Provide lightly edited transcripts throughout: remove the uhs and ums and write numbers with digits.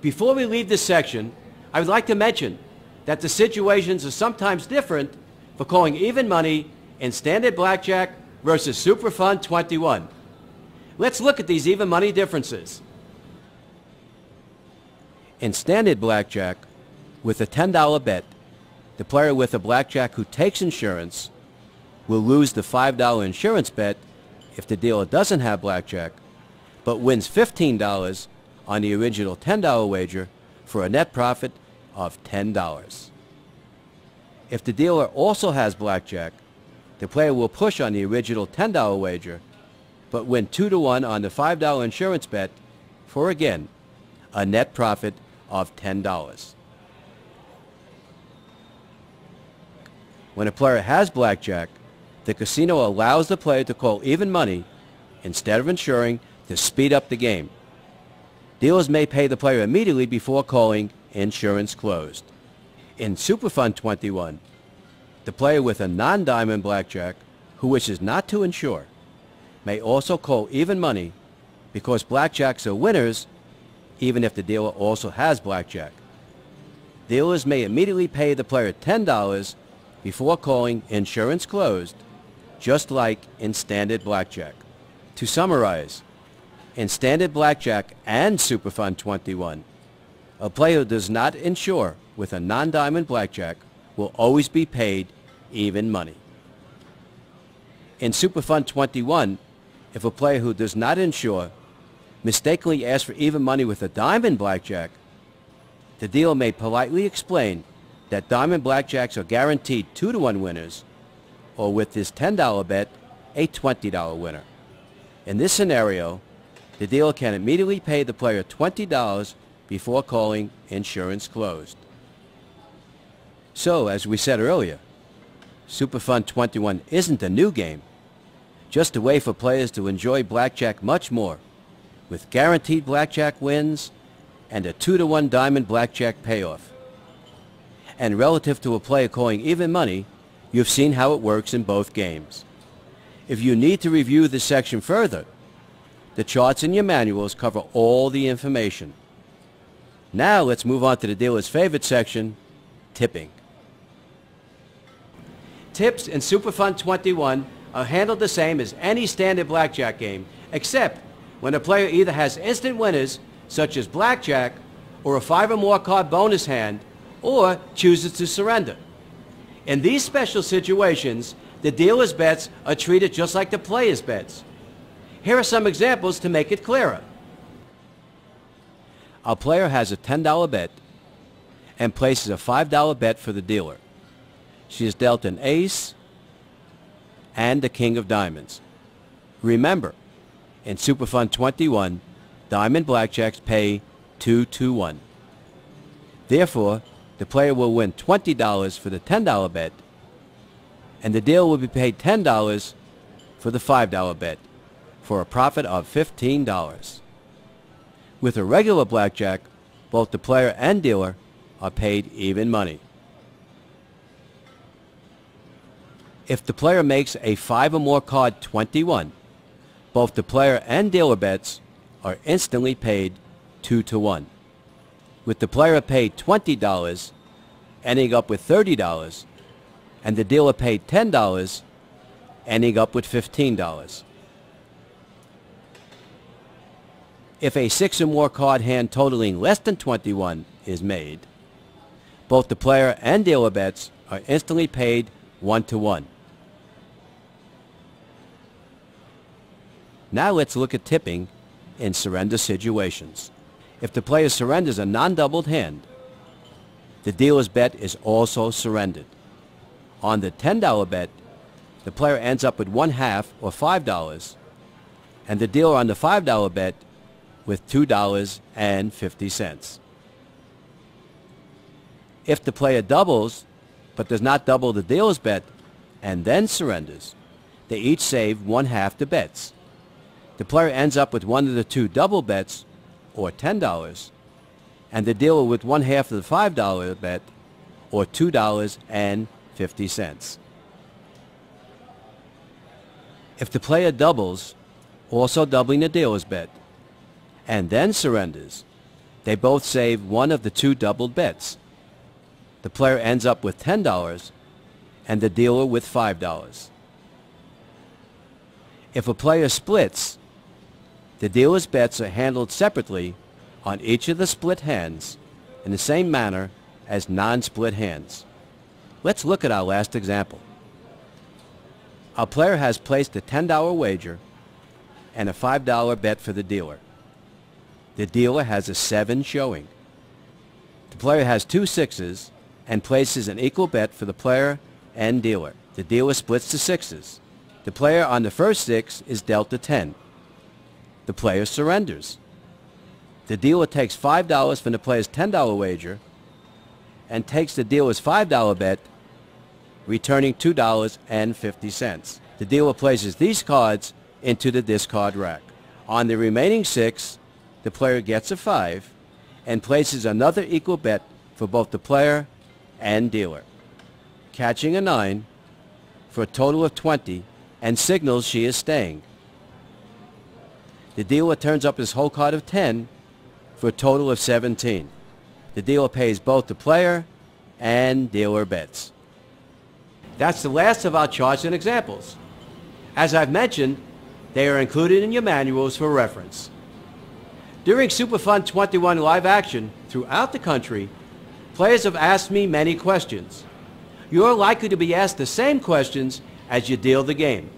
Before we leave this section, I would like to mention that the situations are sometimes different for calling even money in standard blackjack versus Super Fun 21. Let's look at these even money differences. In standard blackjack, with a $10 bet, the player with a blackjack who takes insurance will lose the $5 insurance bet if the dealer doesn't have blackjack, but wins $15 on the original $10 wager for a net profit of $10. If the dealer also has blackjack, the player will push on the original $10 wager, but win 2-to-1 on the $5 insurance bet for, again, a net profit of $10. When a player has blackjack, the casino allows the player to call even money instead of insuring to speed up the game. Dealers may pay the player immediately before calling insurance closed. In Super Fun 21, the player with a non-diamond blackjack who wishes not to insure may also call even money because blackjacks are winners even if the dealer also has blackjack. Dealers may immediately pay the player $10 before calling insurance closed, just like in standard blackjack. To summarize, in standard blackjack and Super Fun 21, a player who does not insure with a non-diamond blackjack will always be paid even money. In Super Fun 21, if a player who does not insure mistakenly asks for even money with a diamond blackjack, the dealer may politely explain that diamond blackjacks are guaranteed 2-to-1 winners, or with this $10 bet, a $20 winner. In this scenario, the dealer can immediately pay the player $20 before calling insurance closed. So, as we said earlier, Super Fun 21 isn't a new game, just a way for players to enjoy blackjack much more, with guaranteed blackjack wins and a 2-to-1 diamond blackjack payoff. And relative to a player calling even money, you've seen how it works in both games. If you need to review this section further, the charts in your manuals cover all the information. Now let's move on to the dealer's favorite section, tipping. Tips in Super Fun 21 are handled the same as any standard blackjack game, except when a player either has instant winners, such as blackjack, or a 5 or more card bonus hand, or chooses to surrender. In these special situations, the dealer's bets are treated just like the player's bets. Here are some examples to make it clearer. A player has a $10 bet and places a $5 bet for the dealer. She is dealt an ace and the king of diamonds. Remember, in Super Fun 21, diamond blackjacks pay 2-to-1. Therefore, the player will win $20 for the $10 bet, and the dealer will be paid $10 for the $5 bet, for a profit of $15. With a regular blackjack, both the player and dealer are paid even money. If the player makes a 5 or more card 21, both the player and dealer bets are instantly paid 2-to-1. With the player paid $20, ending up with $30, and the dealer paid $10, ending up with $15. If a 6 or more card hand totaling less than 21 is made, both the player and dealer bets are instantly paid 1-to-1. Now let's look at tipping in surrender situations. If the player surrenders a non-doubled hand, the dealer's bet is also surrendered. On the $10 bet, the player ends up with 1/2 or $5, and the dealer on the $5 bet with $2.50. If the player doubles, but does not double the dealer's bet, and then surrenders, they each save 1/2 the bets. The player ends up with one of the two double bets, or $10, and the dealer with 1/2 of the $5 bet, or $2.50. If the player doubles, also doubling the dealer's bet, and then surrenders, They both save one of the two doubled bets. The player ends up with $10 and the dealer with $5. If a player splits, the dealer's bets are handled separately on each of the split hands in the same manner as non-split hands. Let's look at our last example. Our player has placed a $10 wager and a $5 bet for the dealer. The dealer has a 7 showing. The player has 2 6s and places an equal bet for the player and dealer. The dealer splits the 6s. The player on the first 6 is dealt a 10. The player surrenders. The dealer takes $5 from the player's $10 wager and takes the dealer's $5 bet, returning $2.50. The dealer places these cards into the discard rack. On the remaining 6, the player gets a 5 and places another equal bet for both the player and dealer, catching a 9 for a total of 20 and signals she is staying. The dealer turns up his whole card of 10 for a total of 17. The dealer pays both the player and dealer bets. That's the last of our charts and examples. As I've mentioned, they are included in your manuals for reference. During Superfund 21 live action throughout the country, players have asked me many questions. You're likely to be asked the same questions as you deal the game.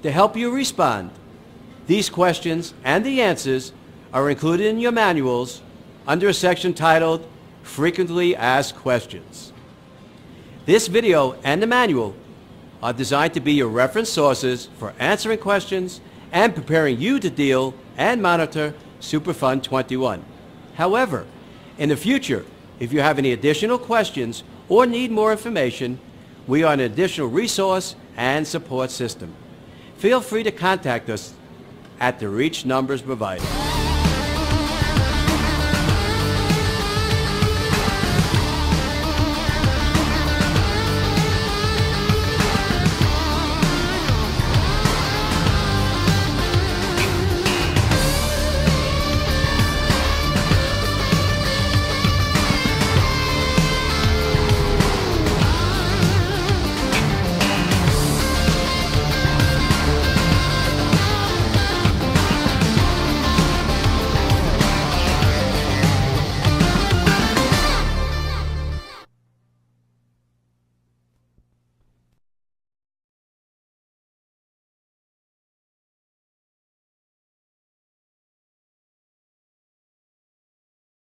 To help you respond, these questions and the answers are included in your manuals under a section titled Frequently Asked Questions. This video and the manual are designed to be your reference sources for answering questions and preparing you to deal and monitor Superfund 21. However, in the future, if you have any additional questions or need more information, we are an additional resource and support system. Feel free to contact us at the reach numbers provided.